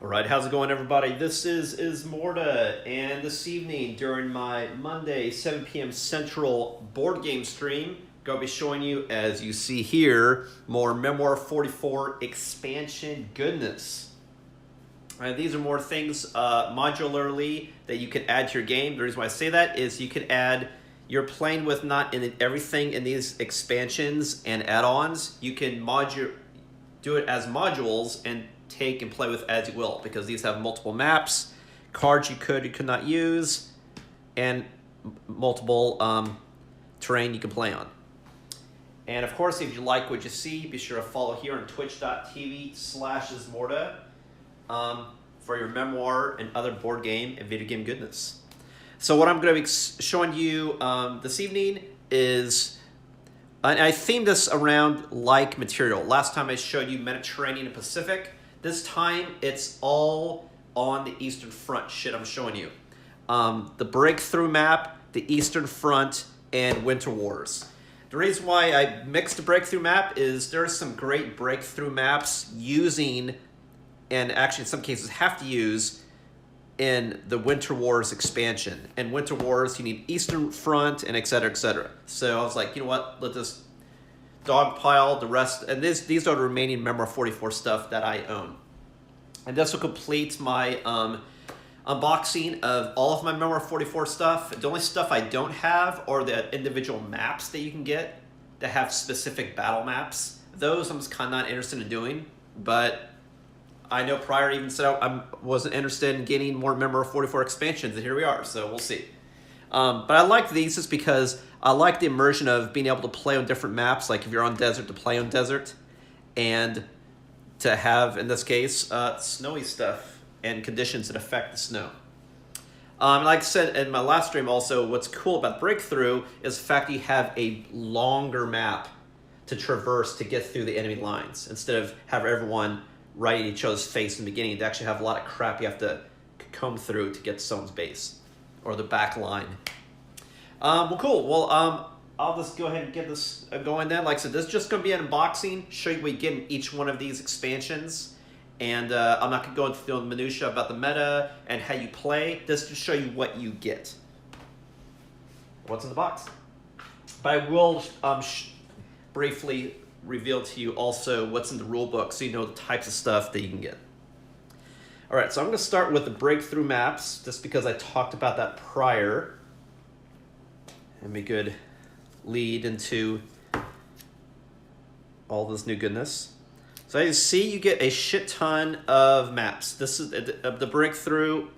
All right, how's it going, everybody? This is Ismortah, and this evening during my Monday 7 p.m. Central board game stream, going to be showing you, as you see here, more Memoir 44 expansion goodness. These are more things modularly that you can add to your game. The reason why I say that is you can add, you're playing with not in everything in these expansions and add-ons. You can do it as modules and take and play with as you will, because these have multiple maps, cards you could not use, and multiple terrain you can play on. And of course, if you like what you see, be sure to follow here on twitch.tv/Ismortah for your Memoir and other board game and video game goodness. So what I'm going to be showing you this evening is, and I themed this around like material. Last time I showed you Mediterranean and Pacific. This time, it's all on the Eastern Front shit I'm showing you. The Breakthrough map, the Eastern Front, and Winter Wars. The reason why I mixed the Breakthrough map is there are some great Breakthrough maps using, and actually in some cases have to use, in the Winter Wars expansion. And Winter Wars, you need Eastern Front, and et cetera, et cetera. So I was like, you know what, let this dogpile the rest, and these are the remaining Memoir 44 stuff that I own. And this will complete my unboxing of all of my Memoir 44 stuff. The only stuff I don't have are the individual maps that you can get that have specific battle maps. Those I'm just kind of not interested in doing, but I know prior even said I wasn't interested in getting more Memoir 44 expansions, and here we are, so we'll see. But I like these just because I like the immersion of being able to play on different maps, like if you're on desert, to play on desert, and to have, in this case, snowy stuff and conditions that affect the snow. Like I said in my last stream also, what's cool about Breakthrough is the fact that you have a longer map to traverse to get through the enemy lines, instead of having everyone right at each other's face in the beginning. They actually have a lot of crap you have to comb through to get to someone's base, or the back line. Well, cool. Well, I'll just go ahead and get this going then. Like I said, this is just going to be an unboxing, show you what you get in each one of these expansions. And I'm not going to go into the minutiae about the meta and how you play. This to show you what you get. What's in the box. But I will briefly reveal to you also what's in the rule book, so you know the types of stuff that you can get. All right, so I'm going to start with the Breakthrough maps, just because I talked about that prior. And be good lead into all this new goodness. So as you see, you get a shit ton of maps. This is the Breakthrough.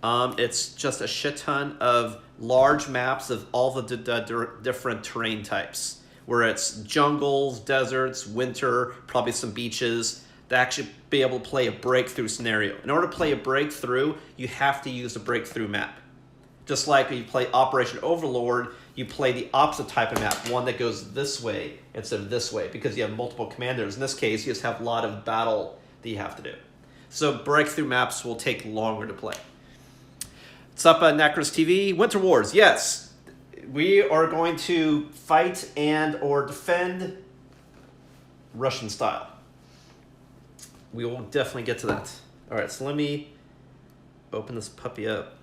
It's just a shit ton of large maps of all the different terrain types, where it's jungles, deserts, winter, probably some beaches, to actually be able to play a Breakthrough scenario. In order to play a Breakthrough, you have to use a Breakthrough map. Just like when you play Operation Overlord, you play the opposite type of map, one that goes this way instead of this way, because you have multiple commanders. In this case, you just have a lot of battle that you have to do. So Breakthrough maps will take longer to play. What's up, Necros TV? Winter Wars, yes. We are going to fight and or defend Russian style. We will definitely get to that. All right, so let me open this puppy up.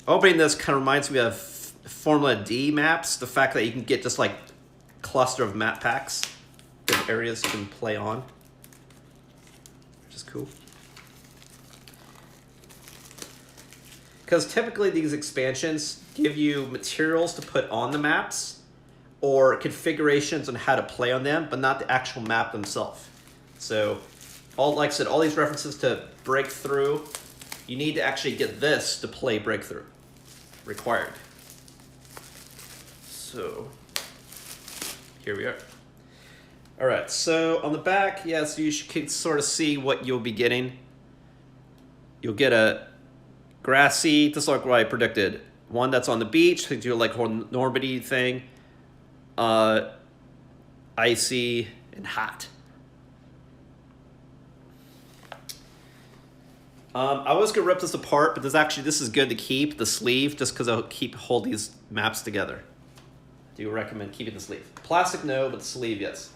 Opening this kind of reminds me of Formula D maps. The fact that you can get just like a cluster of map packs, different areas you can play on, which is cool. Because typically these expansions give you materials to put on the maps or configurations on how to play on them, but not the actual map themselves. So, like I said, all these references to Breakthrough, you need to actually get this to play Breakthrough. Required. So, here we are. All right, so on the back, yes, you can sort of see what you'll be getting. You'll get a grassy, just like what I predicted. One that's on the beach, do like a whole Normandy thing. Icy and hot. I was going to rip this apart, but this is good to keep, the sleeve, just because I'll hold these maps together. Do you recommend keeping the sleeve? Plastic, no, but the sleeve, yes.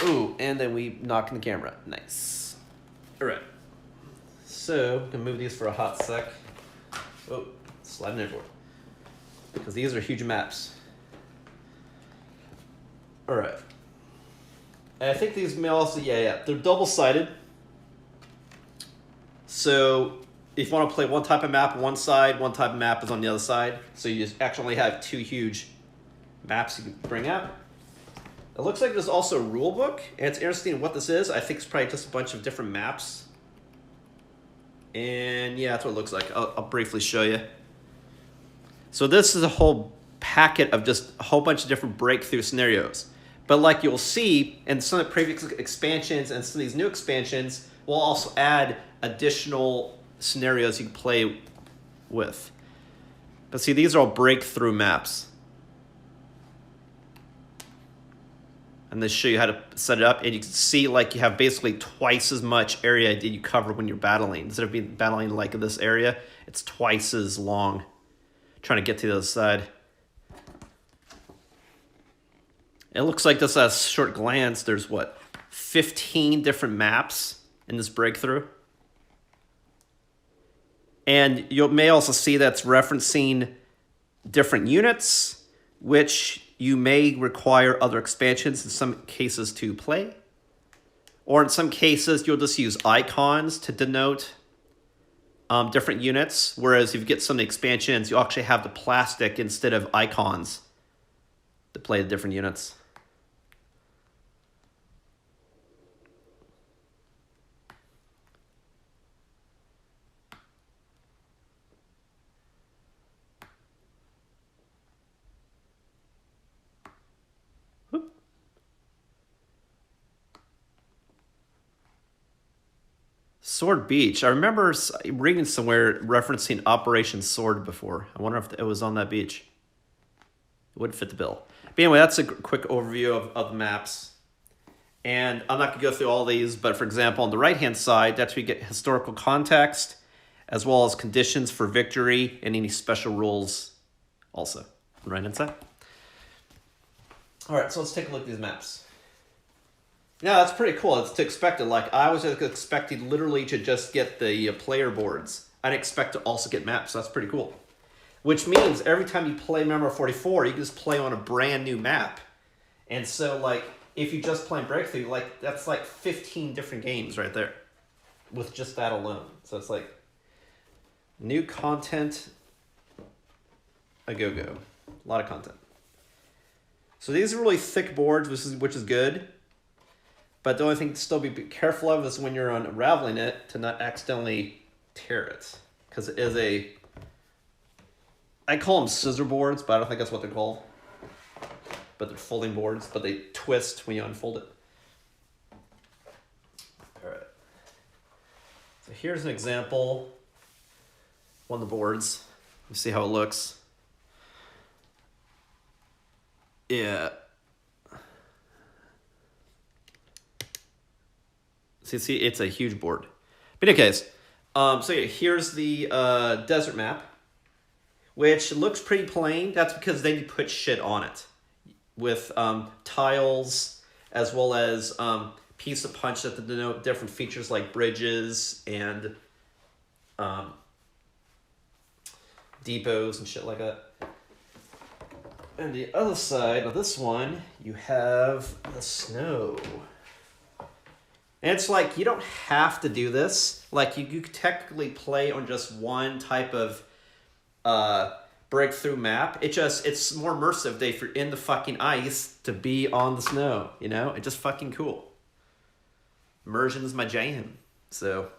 Ooh, and then we knock in the camera. Nice. All right. So, I'm going to move these for a hot sec. Oh, sliding everywhere. Because these are huge maps. All right. And I think these may also, yeah. They're double-sided. So, if you want to play one type of map on one side, one type of map is on the other side. So you just actually have two huge maps you can bring out. It looks like there's also a rule book, and it's interesting what this is. I think it's probably just a bunch of different maps. And yeah, that's what it looks like. I'll briefly show you. So this is a whole packet of just a whole bunch of different breakthrough scenarios. But like you'll see in some of the previous expansions and some of these new expansions, we'll also add additional scenarios you can play with. But see, these are all breakthrough maps. And they show you how to set it up, and you can see like you have basically twice as much area that you cover when you're battling. Instead of being battling like this area, it's twice as long trying to get to the other side. It looks like this at a short glance, there's what, 15 different maps in this breakthrough. And you may also see that's referencing different units, which you may require other expansions in some cases to play. Or in some cases, you'll just use icons to denote different units. Whereas if you get some expansions, you actually have the plastic instead of icons to play the different units. Sword Beach. I remember reading somewhere referencing Operation Sword before. I wonder if it was on that beach. It would fit the bill. But anyway, that's a quick overview of the maps. And I'm not going to go through all these, but for example, on the right-hand side, that's where you get historical context, as well as conditions for victory and any special rules also on the right-hand side. All right, so let's take a look at these maps. Yeah, that's pretty cool. It's expected. Like, I was expecting literally to just get the player boards. I didn't expect to also get maps. So that's pretty cool. Which means every time you play Memoir 44, you can just play on a brand new map. And so, like, if you just play Breakthrough, like, that's like 15 different games right there with just that alone. So it's like new content, a go-go. A lot of content. So these are really thick boards, which is good. But the only thing to still be careful of is when you're unraveling it to not accidentally tear it. Because it is a... I call them scissor boards, but I don't think that's what they're called. But they're folding boards, but they twist when you unfold it. All right. So here's an example. One of the boards. Let me see how it looks. Yeah. See, it's a huge board. But in any case, so yeah, here's the desert map, which looks pretty plain. That's because they put shit on it with tiles, as well as piece of punch that denote different features like bridges and depots and shit like that. And the other side of this one, you have the snow. And it's like, you don't have to do this. Like, you could technically play on just one type of breakthrough map. It's more immersive if you're in the fucking ice to be on the snow, you know? It's just fucking cool. Immersion is my jam, so...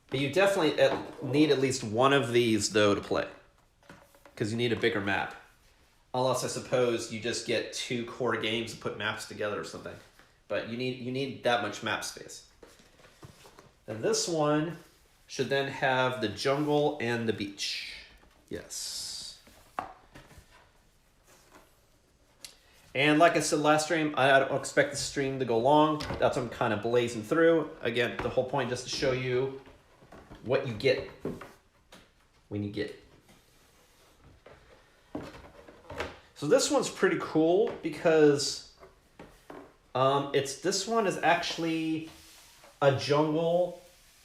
But you definitely need at least one of these, though, to play. Because you need a bigger map. Unless, I suppose, you just get 2 core games and put maps together or something. But you need that much map space. And this one should then have the jungle and the beach. Yes. And like I said last stream, I don't expect the stream to go long. That's what I'm kind of blazing through. Again, the whole point just to show you what you get when you get So this one's pretty cool because this one is actually a jungle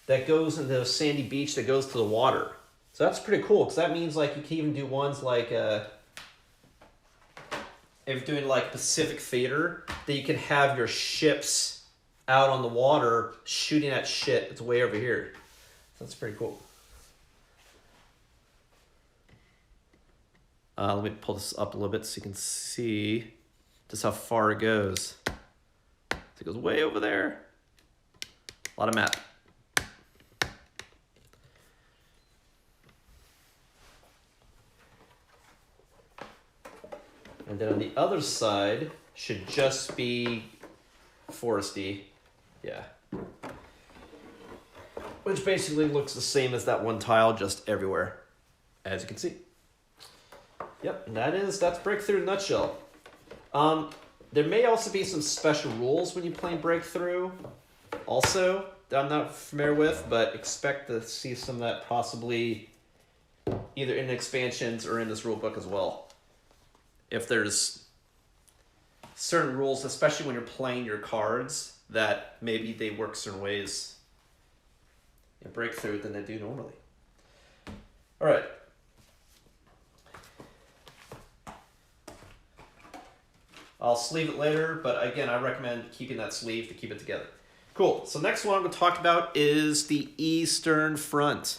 that goes into a sandy beach that goes to the water. So that's pretty cool because that means like you can even do ones like if you're doing like Pacific Theater, that you can have your ships out on the water shooting at shit. It's way over here. So that's pretty cool. Let me pull this up a little bit so you can see just how far it goes. So it goes way over there. A lot of map. And then on the other side should just be foresty. Yeah. Which basically looks the same as that one tile, just everywhere, as you can see. Yep, and that's Breakthrough in a nutshell. There may also be some special rules when you play Breakthrough, also, that I'm not familiar with, but expect to see some of that possibly either in expansions or in this rulebook as well. If there's certain rules, especially when you're playing your cards, that maybe they work certain ways in Breakthrough than they do normally. All right. I'll sleeve it later, but again, I recommend keeping that sleeve to keep it together. Cool. So next one I'm going to talk about is the Eastern Front.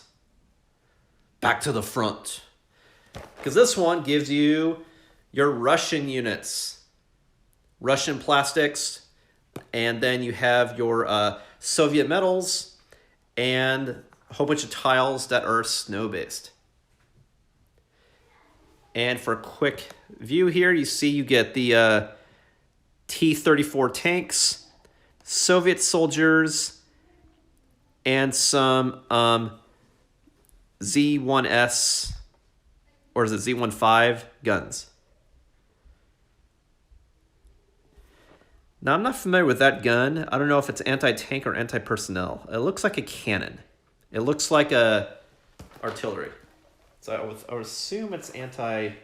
Back to the front. Because this one gives you your Russian units, Russian plastics, and then you have your Soviet metals and a whole bunch of tiles that are snow-based. And for a quick view here, you see you get the T-34 tanks, Soviet soldiers, and some Z-1S, or is it Z-15 guns. Now, I'm not familiar with that gun. I don't know if it's anti-tank or anti-personnel. It looks like a cannon. It looks like a artillery. So I would assume it's anti-tank.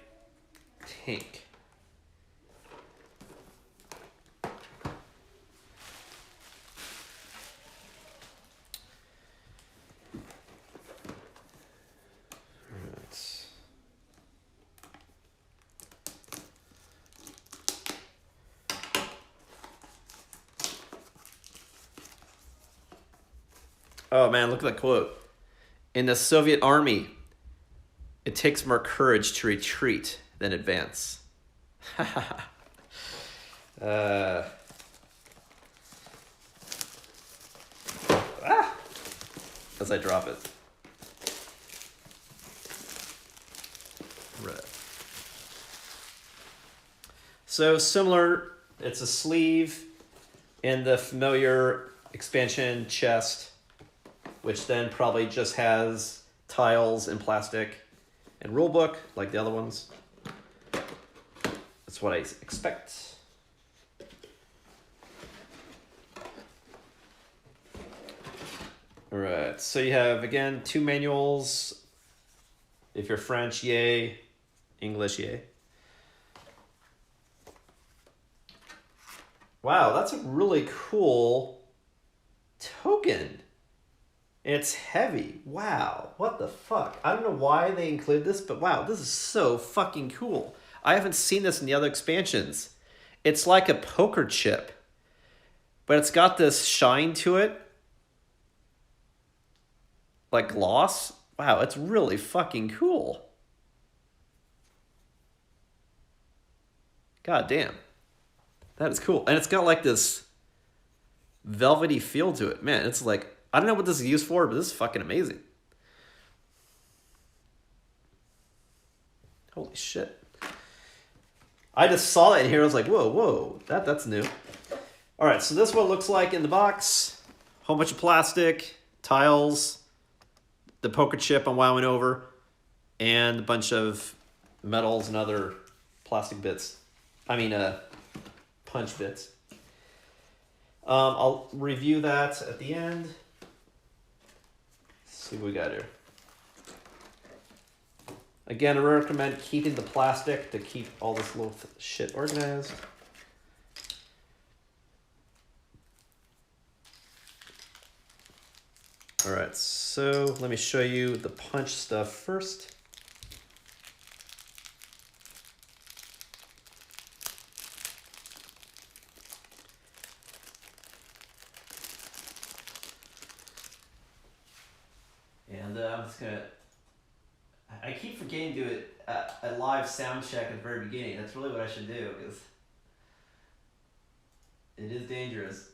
Oh man, look at that quote. In the Soviet army, it takes more courage to retreat than advance. As I drop it. Right. So similar, it's a sleeve in the familiar expansion chest, which then probably just has tiles and plastic and rulebook like the other ones. That's what I expect. All right, so you have, again, 2 manuals. If you're French, yay. English, yay. Wow, that's a really cool token. It's heavy. Wow, what the fuck? I don't know why they include this, but wow, this is so fucking cool. I haven't seen this in the other expansions. It's like a poker chip, but it's got this shine to it. Like gloss. Wow, it's really fucking cool. God damn. That is cool. And it's got like this velvety feel to it. Man, it's like, I don't know what this is used for, but this is fucking amazing. Holy shit. I just saw that in here. I was like, whoa, that's new. All right, so this is what it looks like in the box. Whole bunch of plastic, tiles, the poker chip I'm wowing over, and a bunch of metals and other plastic bits. Punch bits. I'll review that at the end. Let's see what we got here. Again, I recommend keeping the plastic to keep all this little shit organized. All right, so let me show you the punch stuff first. And I'm just gonna, I keep forgetting to do it a live sound check at the very beginning. That's really what I should do, because it is dangerous.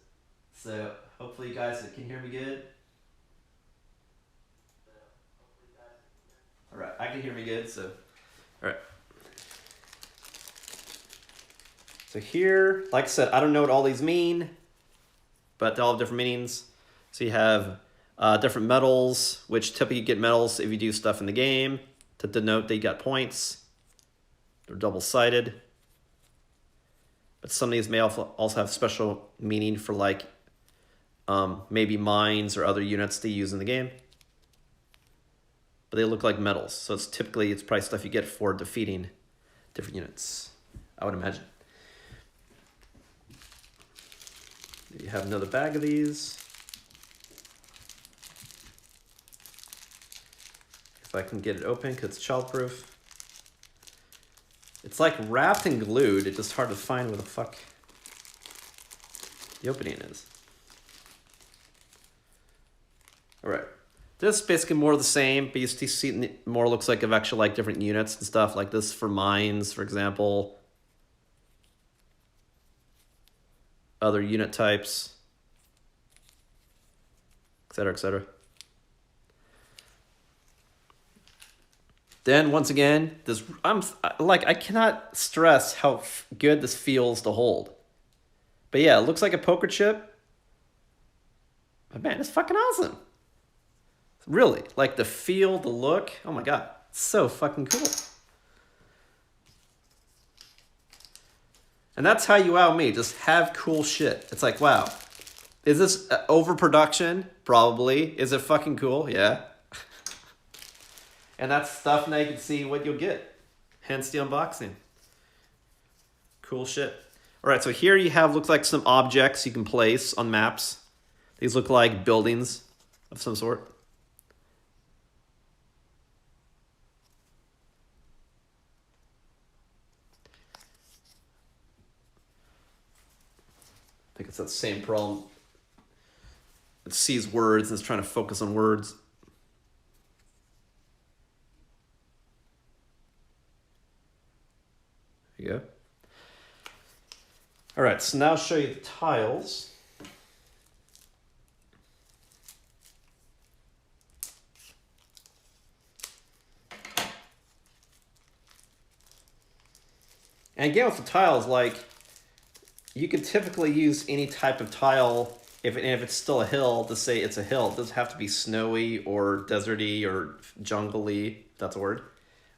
So hopefully you guys can hear me good. All right, I can hear me good, so, all right. So here, like I said, I don't know what all these mean, but they all have different meanings. So you have different medals, which typically you get medals if you do stuff in the game to denote that you got points. They're double-sided. But some of these may also have special meaning for like maybe mines or other units they use in the game. But they look like medals, so it's probably stuff you get for defeating different units, I would imagine. You have another bag of these. If I can get it open, because it's childproof. It's like wrapped and glued. It's just hard to find where the fuck the opening is. All right. This is basically more of the same, but you see it more looks like of actually like different units and stuff like this for mines, for example. Other unit types, etc., etc. Then once again, I cannot stress how good this feels to hold. But yeah, it looks like a poker chip. But man, it's fucking awesome. Really, like the feel, the look. Oh my god, it's so fucking cool. And that's how you wow me. Just have cool shit. It's like, wow. Is this overproduction? Probably. Is it fucking cool? Yeah. And that's stuff now you can see what you'll get. Hence the unboxing. Cool shit. All right, so here you have, looks like some objects you can place on maps. These look like buildings of some sort. I think it's that same problem. It sees words and it's trying to focus on words. There you go. All right, so now I'll show you the tiles. And again with the tiles, like, you can typically use any type of tile if it's still a hill to say it's a hill. It doesn't have to be snowy or deserty or jungly, if that's a word.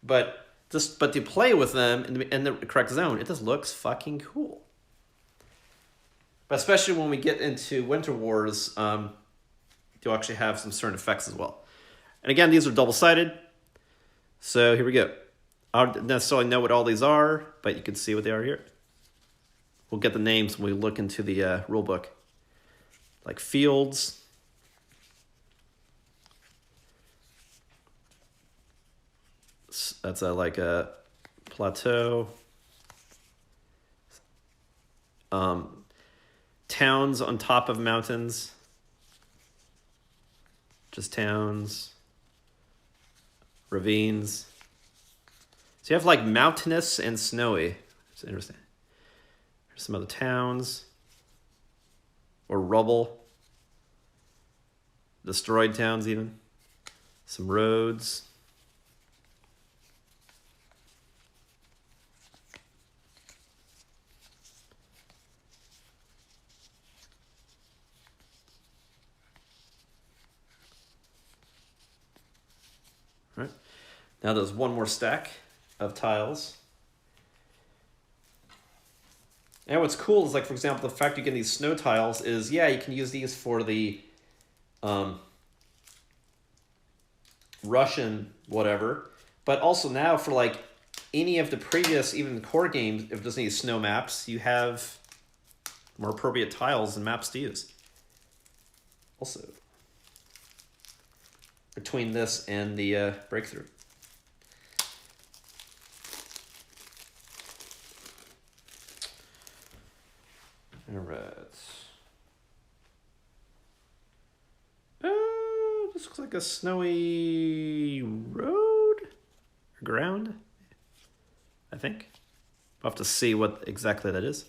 But to play with them in the correct zone, it just looks fucking cool. But especially when we get into Winter Wars, you'll actually have some certain effects as well. And again, these are double-sided. So here we go. I don't necessarily know what all these are, but you can see what they are here. We'll get the names when we look into the rule book. Like fields. That's like a plateau. Towns on top of mountains. Just towns. Ravines. So you have like mountainous and snowy. It's interesting. There's some other towns. Or rubble. Destroyed towns even. Some roads. All right. Now there's one more stack of tiles. And what's cool is, like, for example, the fact you get these snow tiles is, yeah, you can use these for the Russian whatever, But also now for like any of the previous, even core games, if it doesn't need snow maps, you have more appropriate tiles and maps to use. Also, between this and the breakthrough. All right. This looks like a snowy road or ground, I think. I'll have to see what exactly that is.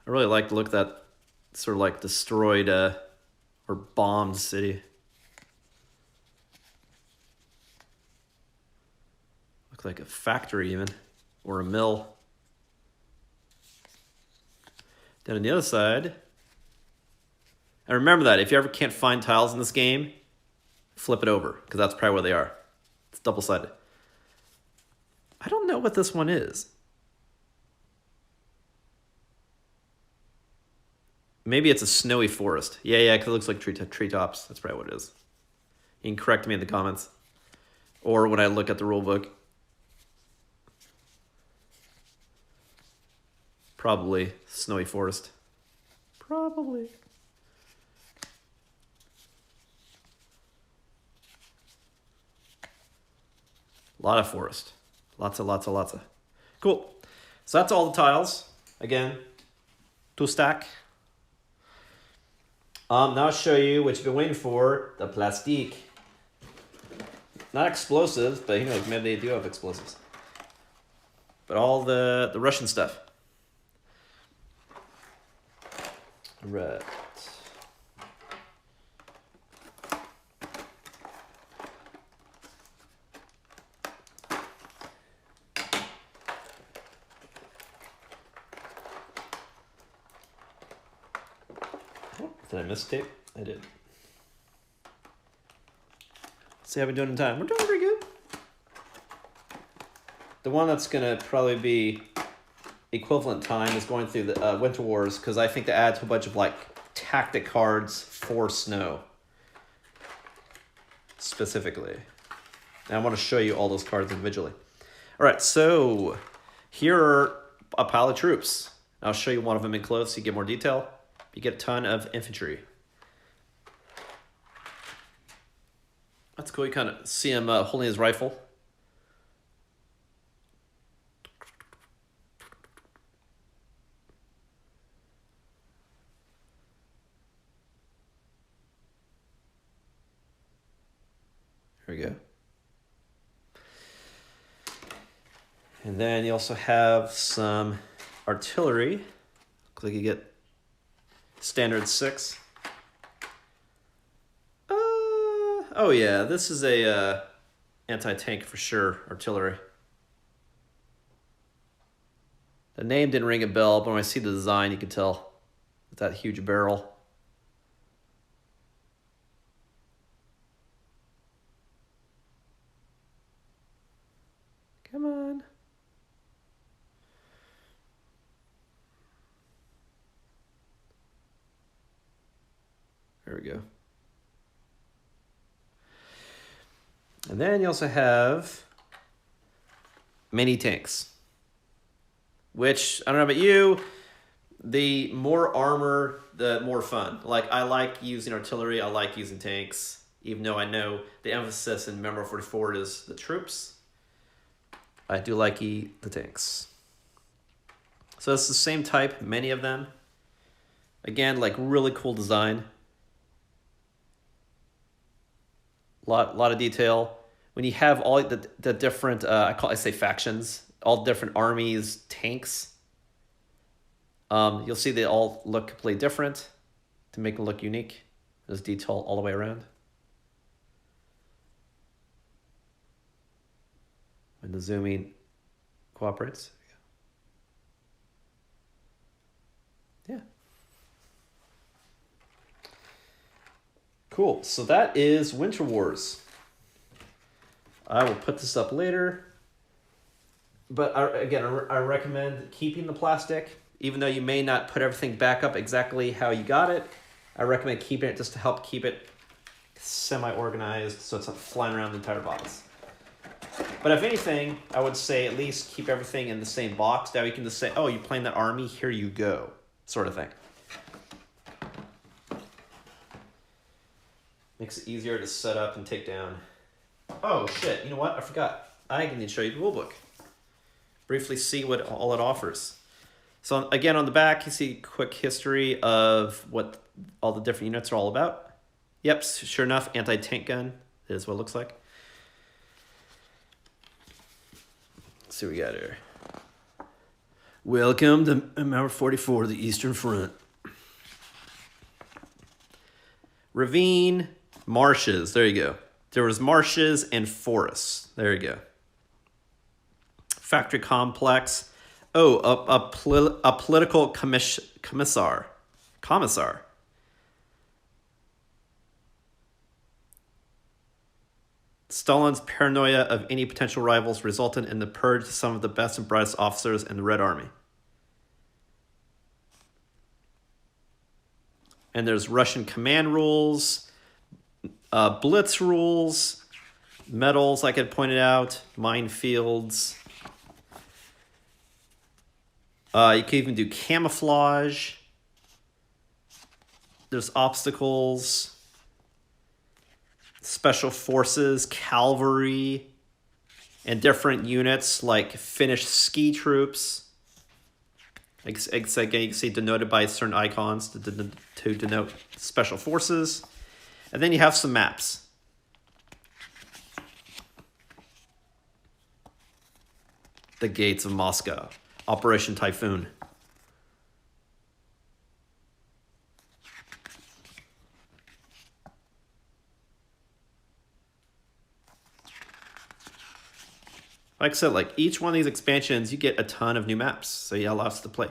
I really like the look of that sort of like destroyed or bombed city. Looks like a factory even, or a mill. Then on the other side, and remember that if you ever can't find tiles in this game, flip it over, because that's probably where they are. It's double-sided. I don't know what this one is. Maybe it's a snowy forest. Yeah, because it looks like treetops. That's probably what it is. You can correct me in the comments. Or when I look at the rule book. Probably snowy forest. Probably. A lot of forest. Lots of. Cool. So that's all the tiles. Again, 2 stack. Now I'll show you what you've been waiting for, the plastique. Not explosives, but who knows, maybe they do have explosives. But all the Russian stuff. Right. Oh, did I miss tape? I did. Let's see how we're doing in time. We're doing pretty good. The one that's gonna probably be equivalent time is going through the Winter Wars, because I think they add to a bunch of like tactic cards for snow specifically. And I want to show you all those cards individually. All right, so here are a pile of troops. I'll show you one of them in close so you get more detail. You get a ton of infantry. That's cool. You kind of see him holding his rifle. There we go. And then you also have some artillery. Looks like you get standard 6. Oh yeah, this is a anti-tank for sure, artillery. The name didn't ring a bell, but when I see the design, you can tell with that huge barrel. Come on. There we go. And then you also have mini tanks, which, I don't know about you, the more armor, the more fun. Like, I like using artillery, I like using tanks, even though I know the emphasis in Memoir 44 is the troops. I do like the tanks. So it's the same type, many of them. Again, like really cool design. Lot of detail. When you have all the different, I say factions, all different armies, tanks, you'll see they all look completely different to make them look unique. There's detail all the way around. When the zooming cooperates. Yeah. Cool. So that is Winter Wars. I will put this up later. But again, I recommend keeping the plastic. Even though you may not put everything back up exactly how you got it, I recommend keeping it just to help keep it semi-organized so it's not flying around the entire box. But if anything, I would say at least keep everything in the same box. Now you can just say, oh, you're playing that army, here you go, sort of thing. Makes it easier to set up and take down. Oh, shit, you know what? I forgot. I need to show you the rulebook. Briefly see what all it offers. So again, on the back, you see quick history of what all the different units are all about. Yep, sure enough, anti-tank gun is what it looks like. Let's see what we got here. Welcome to Memoir 44, the Eastern Front. Ravine, marshes, there you go. There was marshes and forests. There you go. Factory complex. Oh, a political commissar. Stalin's paranoia of any potential rivals resulted in the purge of some of the best and brightest officers in the Red Army. And there's Russian command rules, blitz rules, medals, like I pointed out, minefields. You can even do camouflage. There's obstacles, special forces, cavalry, and different units like Finnish ski troops. Again, you can see denoted by certain icons to denote special forces. And then you have some maps. The Gates of Moscow. Operation Typhoon. Like I said, like each one of these expansions, you get a ton of new maps. So yeah, lots to play.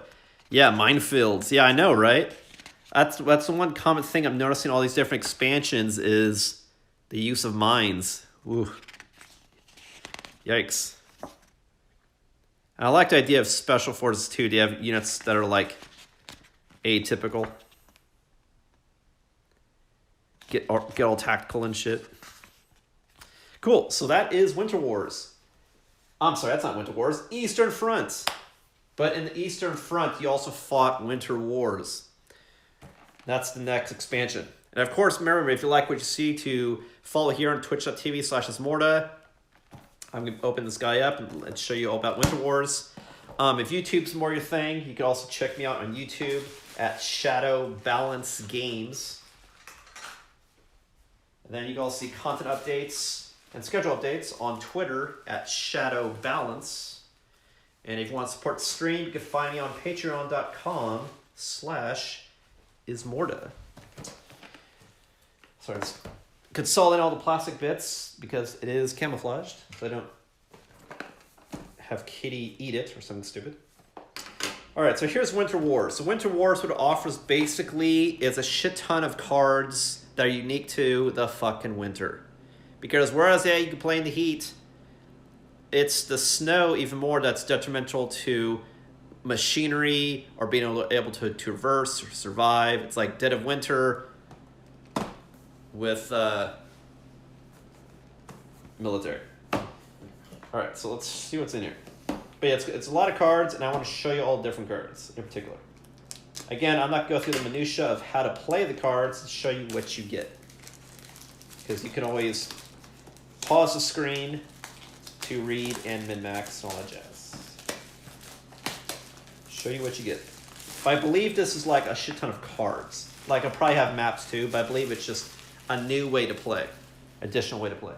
Yeah, minefields. Yeah, I know, right? That's the one common thing I'm noticing all these different expansions is the use of mines. Ooh. Yikes. And I like the idea of special forces too. Do you have units that are like atypical? Get all tactical and shit. Cool. So that is Winter Wars. I'm sorry, that's not Winter Wars. Eastern Front. But in the Eastern Front, you also fought Winter Wars. That's the next expansion. And of course, remember, if you like what you see, to follow here on twitch.tv/Ismortah. I'm going to open this guy up and show you all about Winter Wars. If YouTube's more your thing, you can also check me out on YouTube at Shadow Balance Games. And then you can also see content updates and schedule updates on Twitter at Shadow Balance. And if you want to support the stream, you can find me on patreon.com/Ismortah. So I'm consolidating all the plastic bits because it is camouflaged, so I don't have Kitty eat it or something stupid. All right, so here's Winter Wars. So Winter Wars, what it offers basically is a shit ton of cards that are unique to the fucking winter. Because whereas, yeah, you can play in the heat, it's the snow even more that's detrimental to machinery or being able to traverse or survive. It's like Dead of Winter with military. All right, so let's see what's in here. But yeah, it's a lot of cards, and I want to show you all the different cards in particular. Again, I'm not going to go through the minutia of how to play the cards to show you what you get. Because you can always pause the screen to read and min-max and all that jazz. Show you what you get. But I believe this is like a shit ton of cards. Like, I'll probably have maps too, but I believe it's just a new way to play. Additional way to play.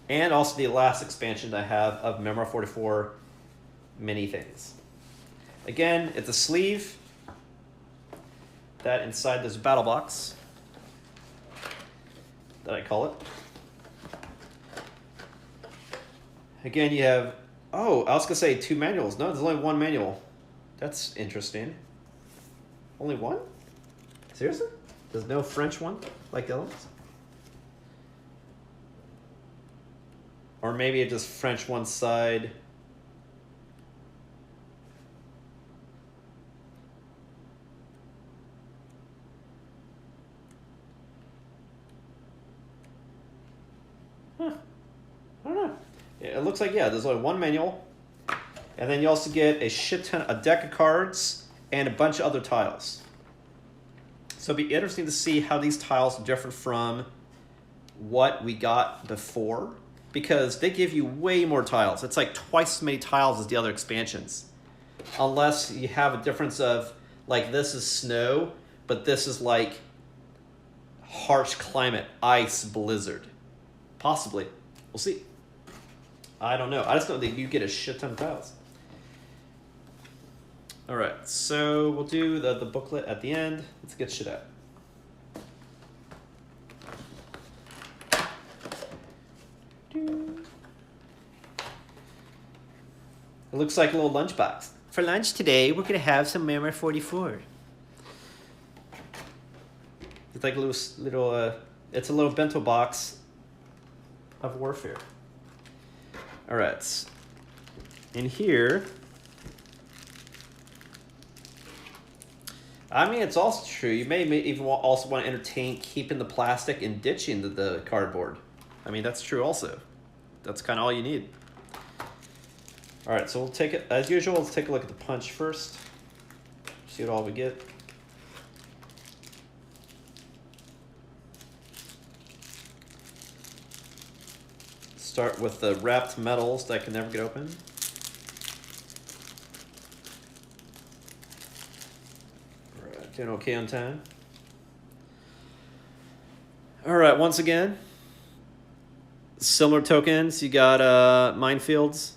And also the last expansion I have of Memoir 44 mini things. Again, it's a sleeve. That inside there's a battle box. That I call it. Again, you have, oh, I was going to say 2 manuals. No, there's only 1 manual. That's interesting. Only 1? Seriously? There's no French one like the other ones? Or maybe it's just French one side. it looks like, yeah, there's only one manual. And then you also get a deck of cards and a bunch of other tiles. So it'll be interesting to see how these tiles are different from what we got before, because they give you way more tiles. It's like twice as many tiles as the other expansions. Unless you have a difference of, like, this is snow, but this is like harsh climate, ice, blizzard. Possibly. We'll see. I don't know. I just know that you get a shit ton of tiles. All right, so we'll do the booklet at the end. Let's get shit out. It looks like a little lunchbox. For lunch today, we're gonna have some Memoir 44. It's like a little it's a little bento box of warfare. All right, in here, I mean, it's also true. You may even also want to entertain keeping the plastic and ditching the cardboard. I mean, that's true also. That's kind of all you need. All right, so we'll take it, as usual, let's take a look at the punch first. See what all we get. Start with the wrapped metals that can never get open. All right, doing okay on time. All right, once again, similar tokens. You got minefields.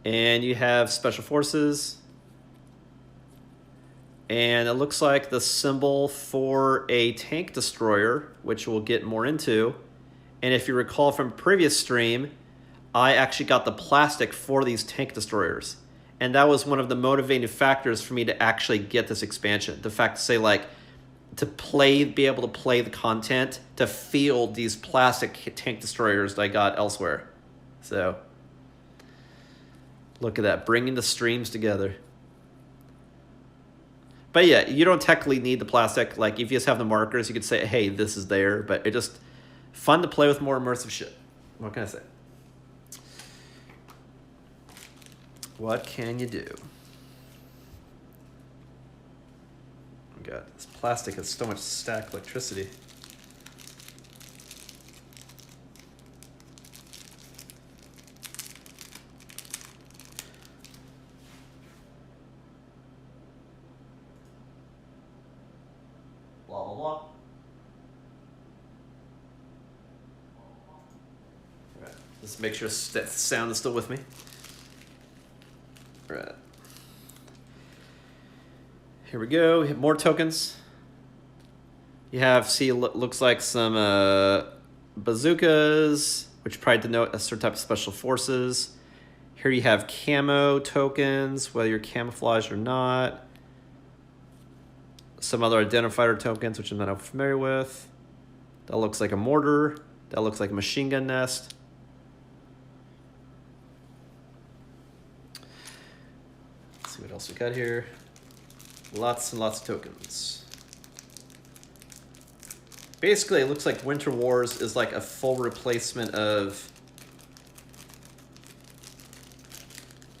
And you have special forces. And it looks like the symbol for a tank destroyer, which we'll get more into. And if you recall from previous stream, I actually got the plastic for these tank destroyers. And that was one of the motivating factors for me to actually get this expansion. The fact to say, like, be able to play the content, to field these plastic tank destroyers that I got elsewhere. So, look at that, bringing the streams together. But yeah, you don't technically need the plastic. Like, if you just have the markers, you could say, hey, this is there. But it just fun to play with more immersive shit. What can I say? What can you do? Oh God, this plastic has so much stacked electricity. Blah, blah, blah. All right, let's make sure that sound is still with me. All right. Here we go. We have more tokens. You have, see, looks like some bazookas, which probably denote a certain type of special forces. Here you have camo tokens, whether you're camouflaged or not. Some other identifier tokens, which I'm not familiar with. That looks like a mortar. That looks like a machine gun nest. Let's see what else we got here. Lots and lots of tokens. Basically, it looks like Winter Wars is like a full replacement of,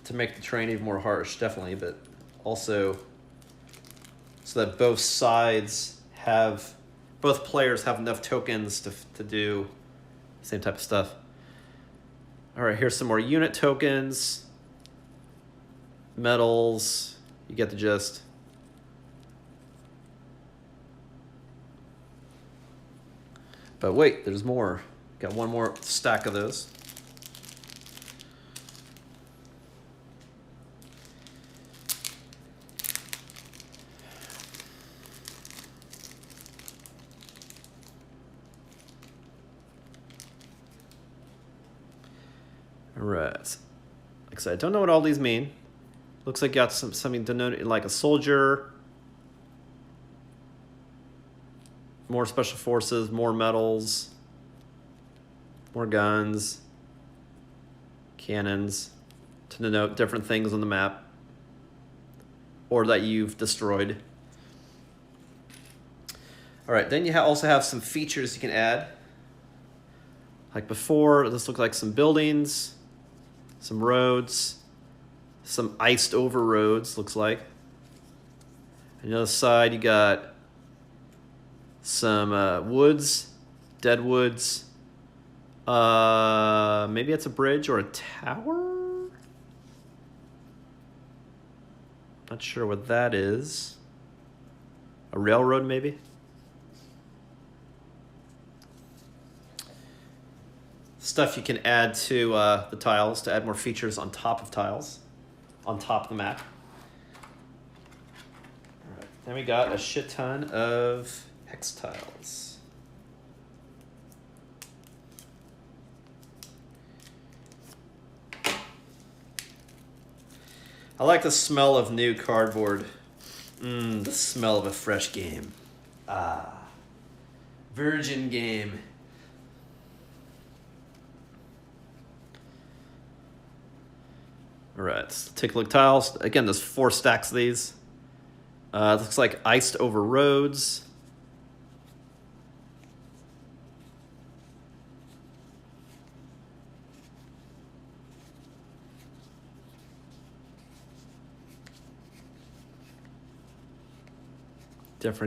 to make the terrain even more harsh, definitely, but also so that both players have enough tokens to do the same type of stuff. All right, here's some more unit tokens, medals, you get the gist. But wait, there's more. Got one more stack of those. All right. Like I said, I don't know what all these mean. Looks like you got something denoted like a soldier. More special forces, more medals, more guns, cannons to denote different things on the map or that you've destroyed. All right, then you also have some features you can add. Like before, this looked like some buildings, some roads, some iced over roads, looks like. On the other side, you got some woods, dead woods. Maybe it's a bridge or a tower? Not sure what that is. A railroad, maybe? Stuff you can add to the tiles to add more features on top of tiles, on top of the map. All right. Then we got a shit ton of hex tiles. I like the smell of new cardboard. The smell of a fresh game. Virgin game. All right, let's take a look at tiles. Again, there's 4 stacks of these. It looks like iced over roads.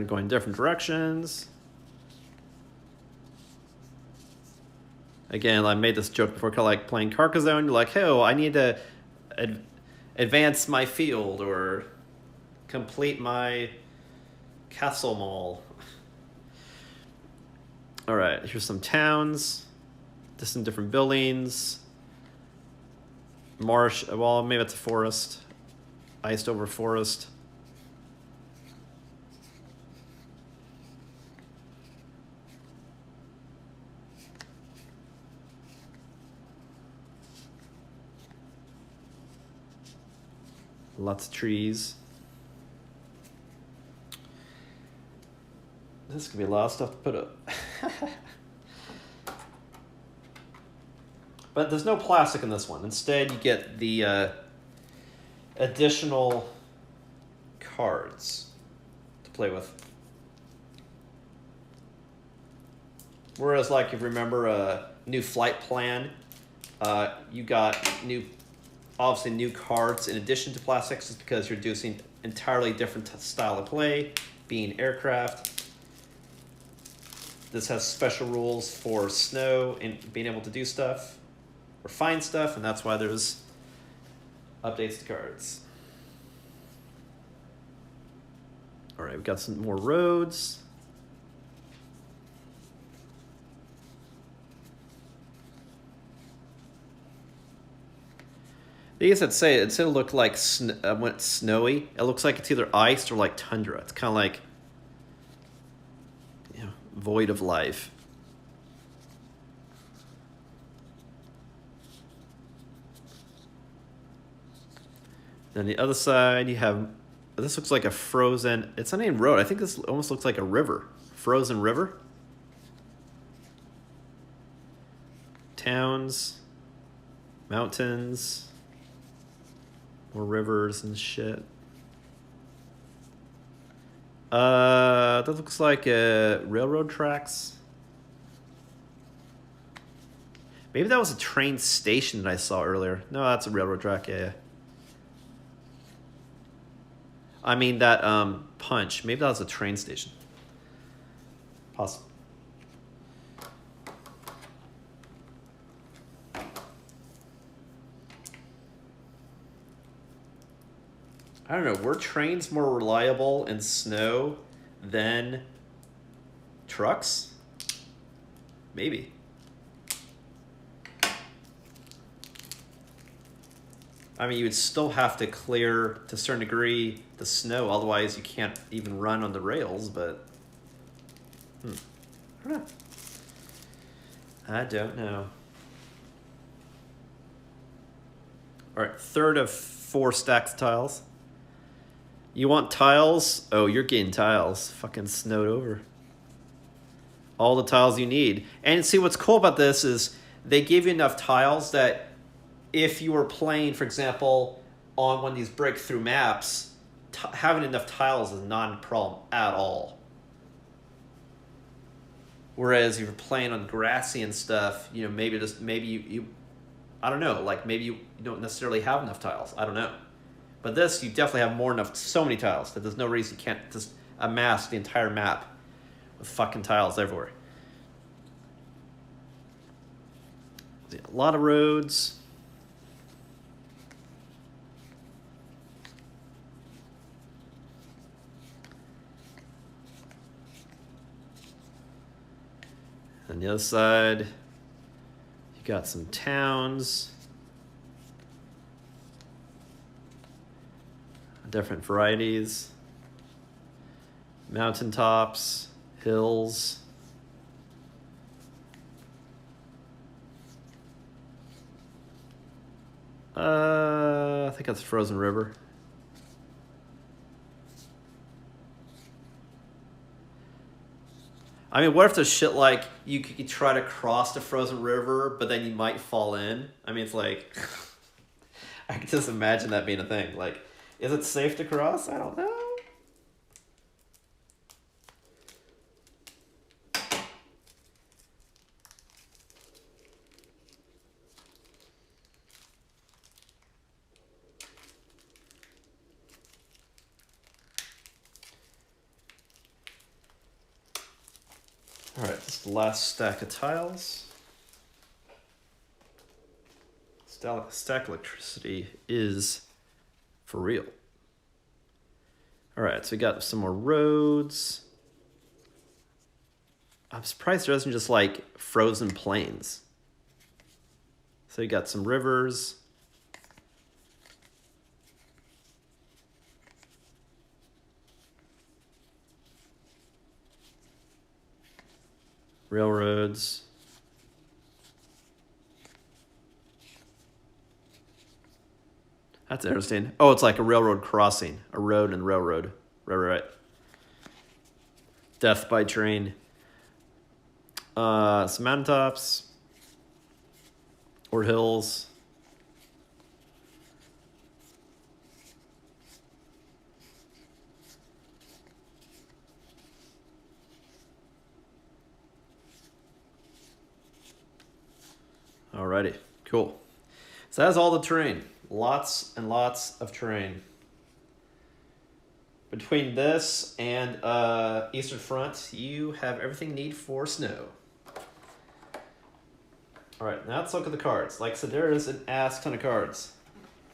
Going different directions. Again, I made this joke before, kind of like playing Carcassonne. You're like, hey, I need to advance my field or complete my castle mall. All right, here's some towns. Just some different buildings. Marsh, well, maybe it's a forest. Iced over forest. Lots of trees. This could be a lot of stuff to put up. But there's no plastic in this one. Instead, you get the additional cards to play with. Whereas, like, if you remember a new flight plan, you got obviously new cards in addition to plastics, just because you're doing entirely different style of play, being aircraft. This has special rules for snow and being able to do stuff or find stuff, and that's why there's updates to cards. All right, we've got some more roads. I guess I'd say it look like when it's snowy, it looks like it's either iced or like tundra. It's kind of like, you know, void of life. Then the other side, you have, this looks like a frozen, it's not even road. I think this almost looks like a river. Frozen river. Towns, mountains. More rivers and shit. That looks like railroad tracks. Maybe that was a train station that I saw earlier. No, that's a railroad track, yeah. I mean that punch. Maybe that was a train station. Possible. I don't know, were trains more reliable in snow than trucks? Maybe. I mean, you would still have to clear, to a certain degree, the snow, otherwise you can't even run on the rails, but... I don't know. I don't know. All right, third of 4 stacks of tiles. You want tiles? Oh, you're getting tiles. Fucking snowed over. All the tiles you need. And see, what's cool about this is they give you enough tiles that if you were playing, for example, on one of these breakthrough maps, having enough tiles is not a problem at all. Whereas if you're playing on grassy and stuff, you know, maybe you I don't know, like maybe you don't necessarily have enough tiles. I don't know. But this, you definitely have more enough, so many tiles that there's no reason you can't just amass the entire map with fucking tiles everywhere. A lot of roads. On the other side, you got some towns. Different varieties. Mountaintops, hills. I think that's Frozen River. I mean, what if there's shit like you could try to cross the frozen river, but then you might fall in? I mean, it's like, I can just imagine that being a thing. Like, is it safe to cross? I don't know. All right, this is the last stack of tiles. Stack electricity is for real. All right, so we got some more roads. I'm surprised there isn't just like frozen plains. So you got some rivers. Railroads. That's interesting. Oh, it's like a railroad crossing. A road and railroad. Right. Death by train. Some mountaintops. Or hills. Alrighty, cool. So that's all the terrain. Lots and lots of terrain. Between this and Eastern Front, you have everything you need for snow. Alright, now let's look at the cards. Like I said, there is an ass ton of cards.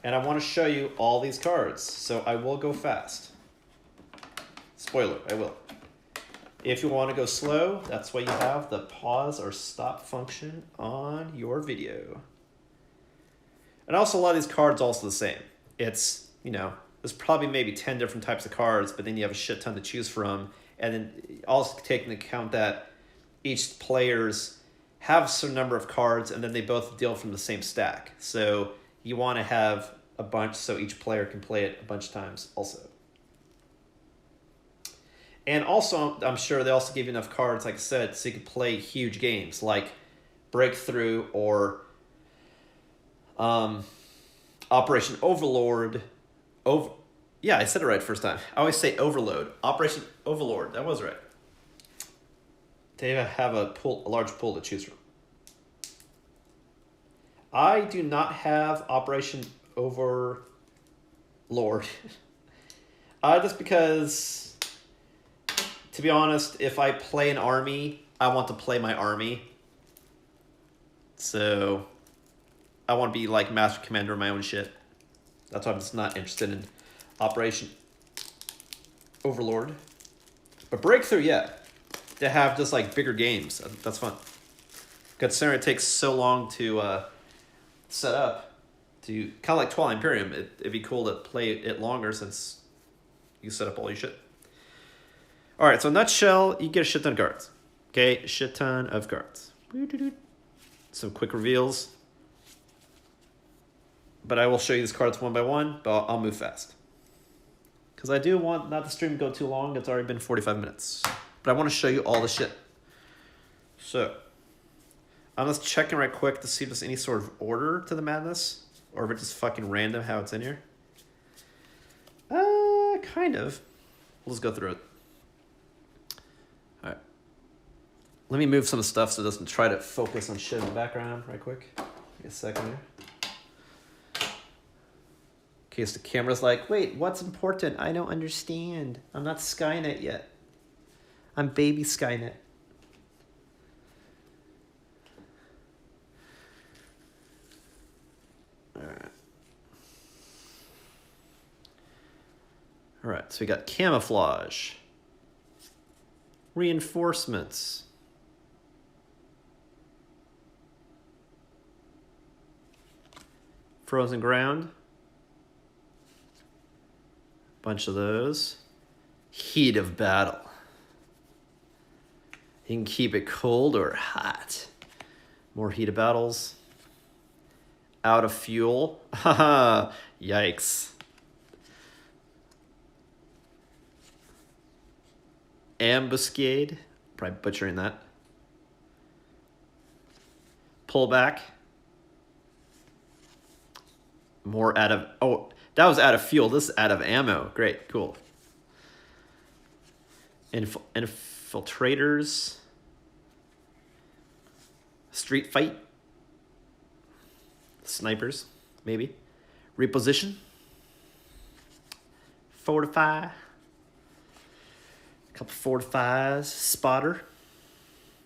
And I want to show you all these cards, so I will go fast. Spoiler, I will. If you want to go slow, that's why you have the pause or stop function on your video. And also a lot of these cards are also the same. It's, you know, there's probably maybe 10 different types of cards, but then you have a shit ton to choose from. And then also take into account that each players have a certain number of cards and then they both deal from the same stack. So you want to have a bunch so each player can play it a bunch of times also. And also, I'm sure they also give you enough cards, like I said, so you can play huge games like Breakthrough or Operation Overlord. Yeah, I said it right first time. I always say Overload. Operation Overlord. That was right. They have a large pool to choose from. I do not have Operation Overlord. Just because... To be honest, if I play an army, I want to play my army. So, I want to be like Master Commander of my own shit. That's why I'm just not interested in Operation Overlord. But Breakthrough, yeah. They have just like bigger games. That's fun. Considering it takes so long to set up, to kind of like Twilight Imperium, it'd be cool to play it longer since you set up all your shit. All right, so in a nutshell, you get a shit ton of cards. Okay, a shit ton of cards. Some quick reveals. But I will show you these cards one by one, but I'll move fast. Because I do want not the stream to go too long. It's already been 45 minutes. But I want to show you all the shit. So, I'm just checking right quick to see if there's any sort of order to the madness. Or if it's just fucking random how it's in here. Kind of. We'll just go through it. Let me move some stuff so it doesn't try to focus on shit in the background right quick. Give me a second here. In case the camera's like, wait, what's important? I don't understand. I'm not Skynet yet. I'm baby Skynet. All right, so we got camouflage, reinforcements, frozen ground, bunch of those, heat of battle. You can keep it cold or hot. More heat of battles. Out of fuel. Haha, yikes. Ambuscade, probably butchering that. Pull back. More out of, oh, that was out of fuel. This is out of ammo. Great, cool. Infiltrators. Street fight. Snipers, maybe. Reposition. Fortify. Couple fortifies, spotter,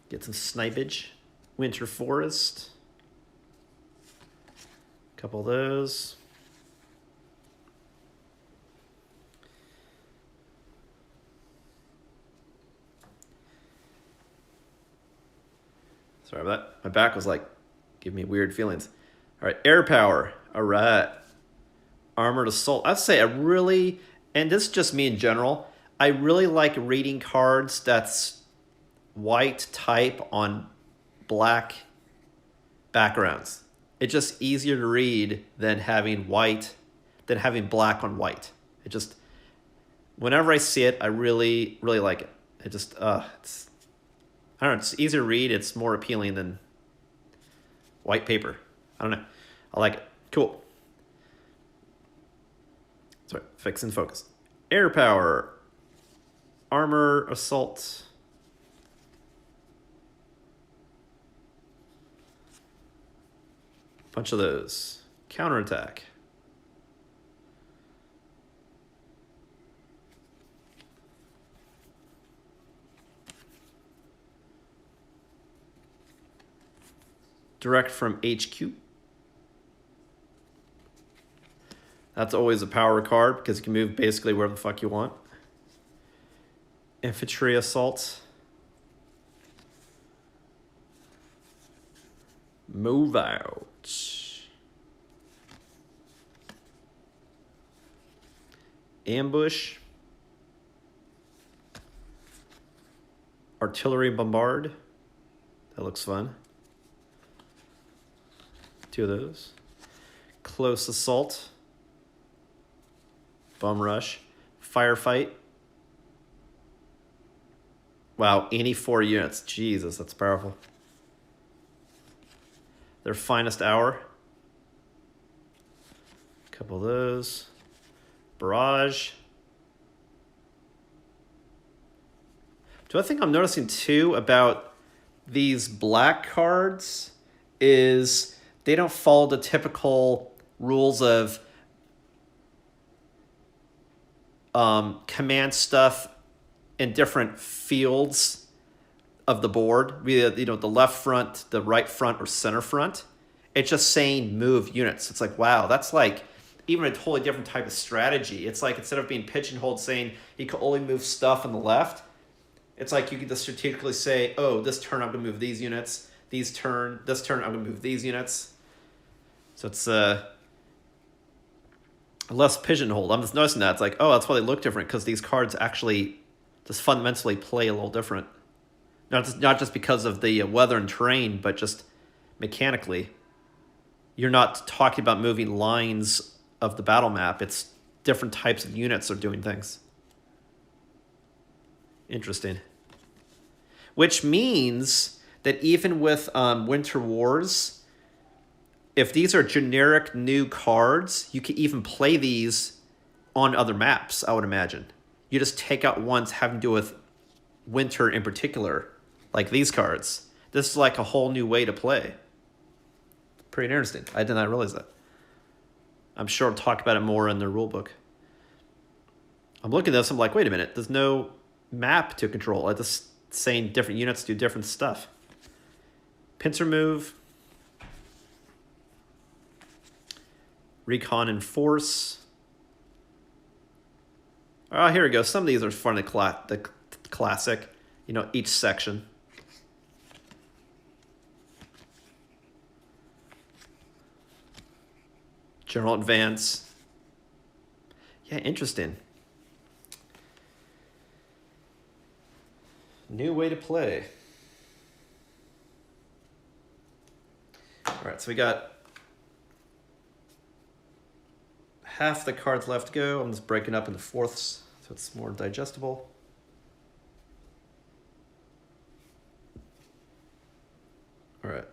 get some snipage, winter forest, couple of those. Sorry about that. My back was like, giving me weird feelings. All right, air power. All right, armored assault. I'd say I really, and this is just me in general, I really like reading cards that's white type on black backgrounds. It's just easier to read than having white, than having black on white. It just, whenever I see it, I really, really like it. It just, it's, I don't know, it's easier to read. It's more appealing than white paper. I don't know. I like it. Cool. Sorry, fix and focus. Air power. Armor, assault. Bunch of those. Counterattack. Direct from HQ. That's always a power card because you can move basically wherever the fuck you want. Infantry assault. Move out. Ambush. Artillery bombard. That looks fun. 2 of those. Close assault. Bum rush. Firefight. Wow, any 4 units. Jesus, that's powerful. Their finest hour. Couple of those. Barrage. Do I think I'm noticing too about these black cards is they don't follow the typical rules of command stuff in different fields of the board, you know, the left front, the right front, or center front. It's just saying move units. It's like, wow, that's like even a totally different type of strategy. It's like instead of being pigeonholed saying you can only move stuff on the left, it's like you can just strategically say, oh, this turn I'm going to move these units. This turn I'm going to move these units. So it's less pigeonholed. I'm just noticing that. It's like, oh, that's why they look different, because these cards actually just fundamentally play a little different. Not just because of the weather and terrain, but just mechanically. You're not talking about moving lines of the battle map. It's different types of units are doing things. Interesting. Which means that even with Winter Wars, if these are generic new cards, you can even play these on other maps, I would imagine. You just take out ones having to do with winter in particular, like these cards. This is like a whole new way to play. Pretty interesting. I did not realize that. I'm sure I'll talk about it more in the rulebook. I'm looking at this, I'm like, wait a minute, there's no map to control. I'm just saying different units do different stuff. Pincer move. Recon and force. Oh, here we go. Some of these are from the classic, you know, each section. General advance. Yeah, interesting. New way to play. All right, so we got half the cards left to go. I'm just breaking up into fourths so it's more digestible. All right.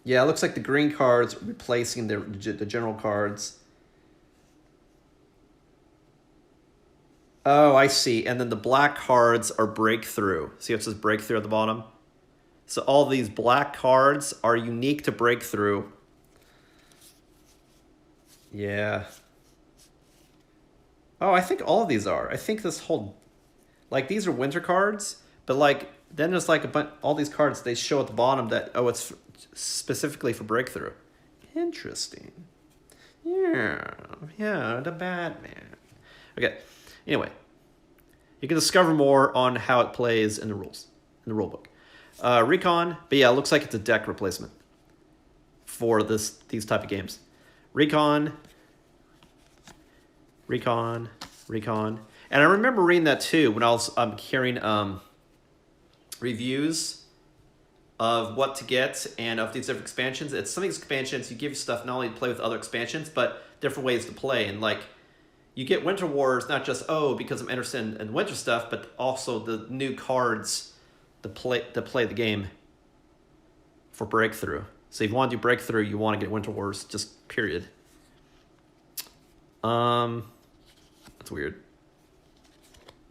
Yeah, it looks like the green cards are replacing the general cards. Oh, I see. And then the black cards are breakthrough. See how it says breakthrough at the bottom? So all these black cards are unique to breakthrough. Yeah. Oh, I think all of these are. I think this whole... Like, these are winter cards, but, like, then there's, like, all these cards, they show at the bottom that, oh, it's specifically for breakthrough. Interesting. Yeah. Yeah, the Batman. Okay. Anyway. You can discover more on how it plays in the rules, in the rulebook. Recon, but yeah, it looks like it's a deck replacement for these type of games. Recon. And I remember reading that too when I was hearing reviews of what to get and of these different expansions. It's some of these expansions you give stuff not only to play with other expansions, but different ways to play. And like you get Winter Wars not just because I'm interested in winter stuff, but also the new cards to play the game for breakthrough. So if you want to do breakthrough, you want to get Winter Wars, just period. That's weird.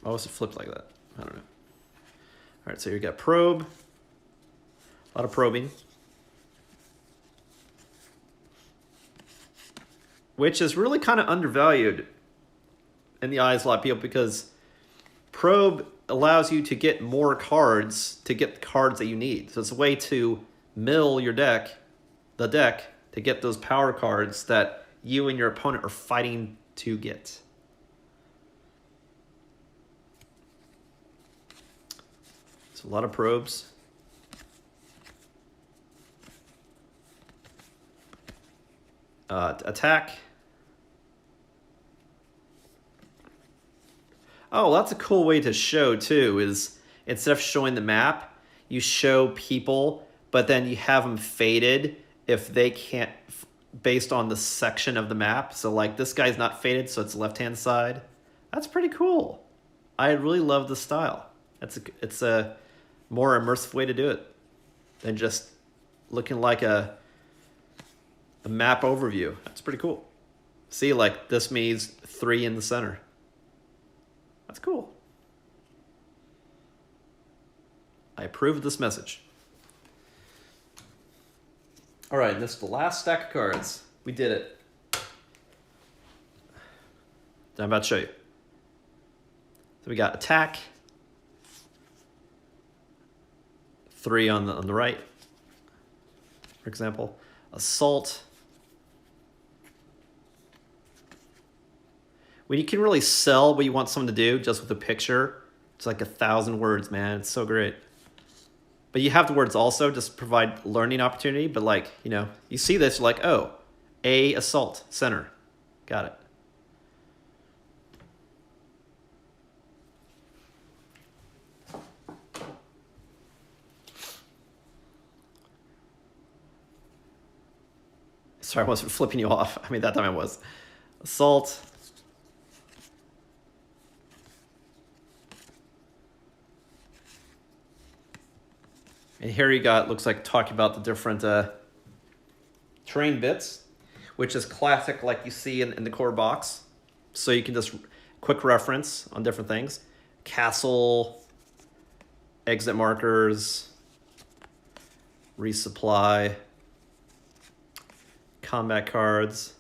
Why was it flipped like that? I don't know. All right, so you got probe. A lot of probing. Which is really kind of undervalued in the eyes of a lot of people because probe allows you to get more cards to get the cards that you need. So it's a way to mill your deck, the deck, to get those power cards that you and your opponent are fighting to get. So a lot of probes. Attack. Oh, that's a cool way to show too, is instead of showing the map, you show people, but then you have them faded if they can't, based on the section of the map. So like this guy's not faded, so it's left-hand side. That's pretty cool. I really love the style. It's a more immersive way to do it than just looking like a map overview. That's pretty cool. See, like this means 3 in the center. That's cool. I approve of this message. All right, this is the last stack of cards. We did it. I'm about to show you. So we got attack. 3 on the right, for example. Assault. When you can really sell what you want someone to do just with a picture, it's like 1,000 words, man. It's so great. But you have the words also, just provide learning opportunity. But like, you know, you see this, you're like, oh, A, assault, center. Got it. Sorry, I wasn't flipping you off. I mean, that time I was. Assault. And here you got, looks like talking about the different terrain bits, which is classic like you see in the core box. So you can just quick reference on different things. Castle, exit markers, resupply, combat cards,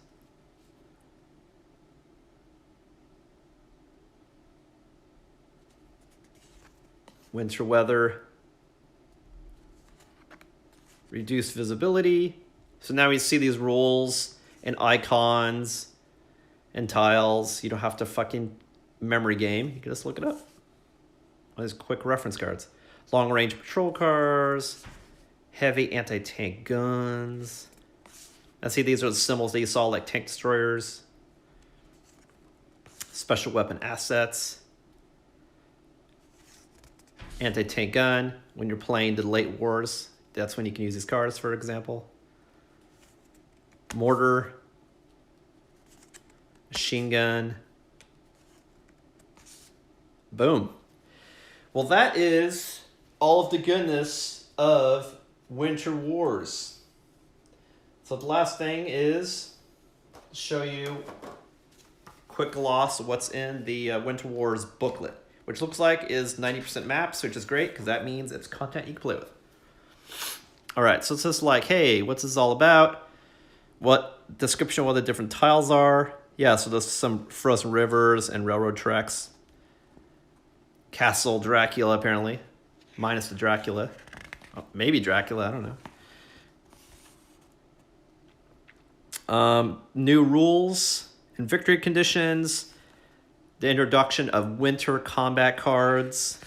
winter weather, reduced visibility. So now we see these rules and icons and tiles. You don't have to fucking memory game. You can just look it up. These quick reference cards. Long range patrol cars, heavy anti-tank guns. And see, these are the symbols that you saw, like tank destroyers, special weapon assets, anti-tank gun. When you're playing the late wars, that's when you can use these cards, for example. Mortar, machine gun. Boom. Well, that is all of the goodness of Winter Wars. So the last thing is to show you a quick gloss of what's in the Winter Wars booklet, which looks like is 90% maps, which is great because that means it's content you can play with. All right, so it's just like, hey, what's this all about? What description of what the different tiles are. Yeah, so there's some frozen rivers and railroad tracks. Castle Dracula, apparently. Minus the Dracula. Oh, maybe Dracula, I don't know. New rules and victory conditions. The introduction of winter combat cards.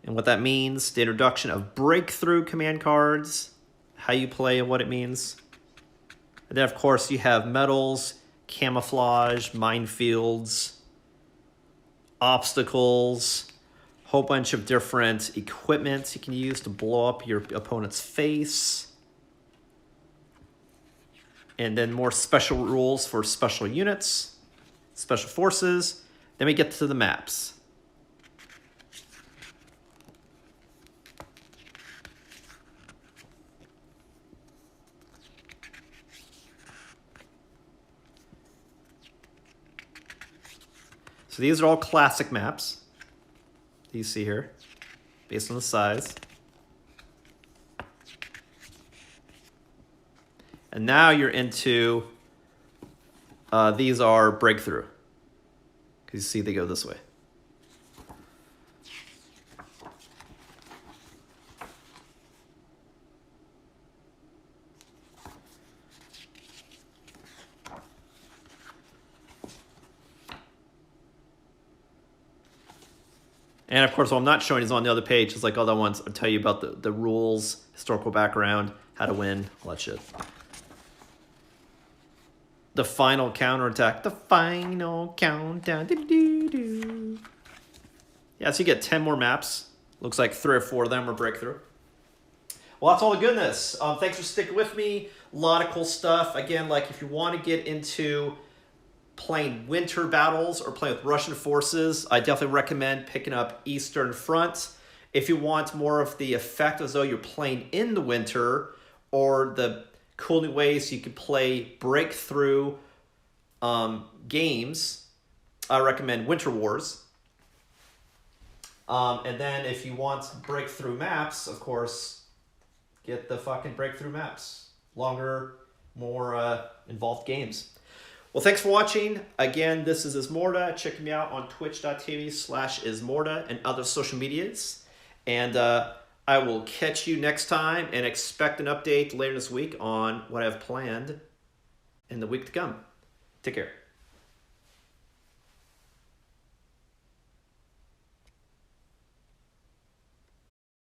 And what that means. The introduction of breakthrough command cards. How you play and what it means. And then, of course, you have medals, camouflage, minefields, obstacles, whole bunch of different equipment you can use to blow up your opponent's face. And then more special rules for special units, special forces. Then we get to the maps. So these are all classic maps that you see here, based on the size. And now you're into, these are breakthrough. Because you see they go this way. And of course, what I'm not showing is on the other page. It's like all the ones I'll tell you about the rules, historical background, how to win, all that shit. The final counterattack. The final countdown. Do-do-do. Yeah, so you get 10 more maps. Looks like 3 or 4 of them are breakthrough. Well, that's all the goodness. Thanks for sticking with me. A lot of cool stuff. Again, like if you want to get into playing winter battles or playing with Russian forces, I definitely recommend picking up Eastern Front. If you want more of the effect as though you're playing in the winter, or the cool new ways you can play breakthrough games, I recommend Winter Wars. And then if you want breakthrough maps, of course, get the fucking breakthrough maps. Longer, more involved games. Well, thanks for watching. Again, this is Ismortah. Check me out on twitch.tv/Ismortah and other social medias. And I will catch you next time, and expect an update later this week on what I've planned in the week to come. Take care.